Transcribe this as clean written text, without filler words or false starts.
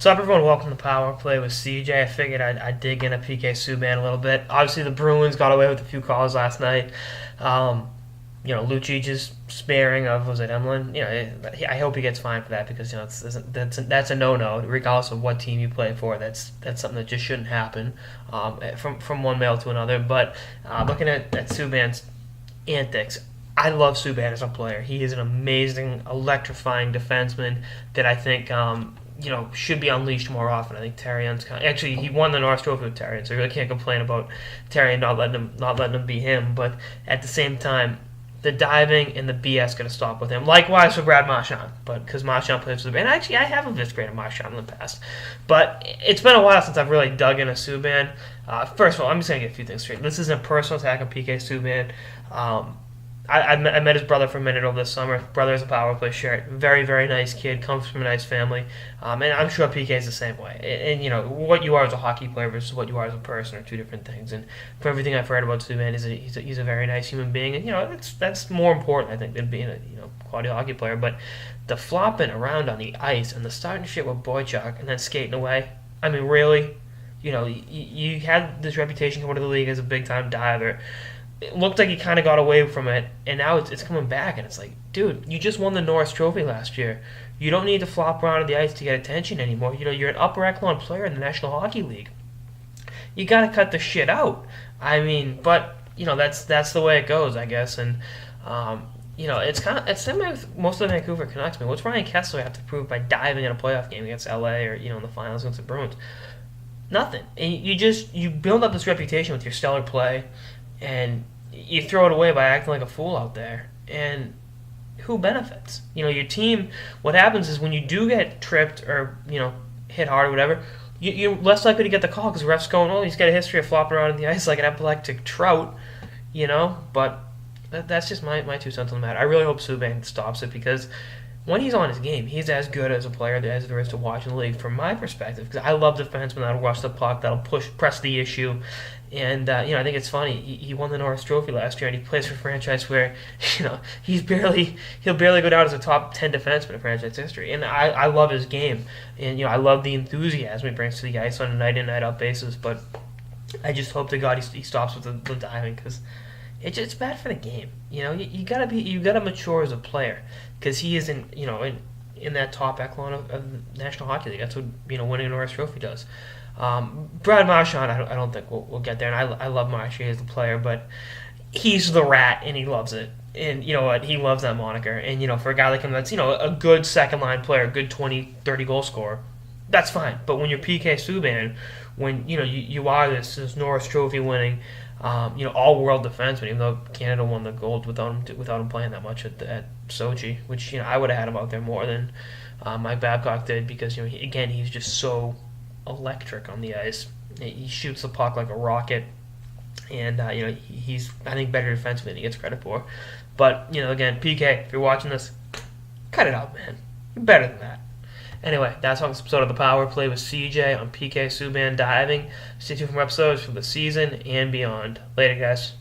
So everyone, welcome to Power Play with CJ. I figured I'd dig in a PK Subban a little bit. Obviously, the Bruins got away with a few calls last night. Um, Lucic just sparing of, was it Emlyn? I hope he gets fined for that because that's a no-no regardless of what team you play for. That's something that just shouldn't happen from one male to another. But looking at Subban's antics, I love Subban as a player. He is an amazing, electrifying defenseman that I think should be unleashed more often. I think Terrian's actually he won the Norris Trophy with Terrian, so you really can't complain about Terrian not letting him be him. But at the same time, the diving and the BS going to stop with him. Likewise for Brad Marchand, but because Marchand plays for the band. Actually, I have eviscerated Marchand in the past, but it's been a while since I've really dug into Subban. First of all, I'm just going to get a few things straight. This isn't a personal attack on PK Subban. I met his brother for a minute over the summer. Brother has a power play shirt. Very, very nice kid. Comes from a nice family. And I'm sure PK is the same way. And what you are as a hockey player versus what you are as a person are two different things. And from everything I've heard about Subban, he's a very nice human being. And, that's more important, I think, than being a quality hockey player. But the flopping around on the ice and the starting shit with Boychuk and then skating away, I mean, really? You had this reputation coming to the league as a big-time diver. It looked like he kind of got away from it, and now it's coming back, and it's like, dude, you just won the Norris Trophy last year. You don't need to flop around on the ice to get attention anymore. You're an upper echelon player in the National Hockey League. You got to cut the shit out. I mean, but that's the way it goes, I guess, and it's similar with most of the Vancouver Canucks. Man, what's Ryan Kessler have to prove by diving in a playoff game against LA or in the finals against the Bruins? Nothing. And you build up this reputation with your stellar play. And you throw it away by acting like a fool out there. And who benefits? Your team, what happens is when you do get tripped or, hit hard or whatever, you're less likely to get the call because the ref's going, oh, he's got a history of flopping around in the ice like an epileptic trout, But that's just my 2 cents on the matter. I really hope Subban stops it because when he's on his game, he's as good as a player as there is to watch in the league from my perspective because I love defensemen that'll rush the puck, that'll press the issue. And I think it's funny. He won the Norris Trophy last year, and he plays for a franchise where he'll barely go down as a top 10 defenseman in franchise history. And I love his game, and I love the enthusiasm he brings to the ice on a night in night out basis. But I just hope to God he stops with the diving because it's bad for the game. You gotta mature as a player because he isn't in that top echelon of the National Hockey League. That's what winning a Norris Trophy does. Brad Marchand, I don't think we'll get there, and I love Marchand as a player, but he's the rat, and he loves it. And you know what? He loves that moniker. And, for a guy like him that's, a good second-line player, a good 20, 30 goal scorer, that's fine. But when you're PK Subban, when, you are this Norris Trophy winning, all-world defenseman, even though Canada won the gold without him playing that much at Sochi, which, I would have had him out there more than Mike Babcock did because, he's just so electric on the ice. He shoots the puck like a rocket, and he's I think better defenseman than he gets credit for. But again, PK, if you're watching this, cut it out, man. You're better than that. Anyway, that's on this episode of the Power Play with CJ on PK Subban diving. Stay tuned for more episodes for the season and beyond. Later, guys.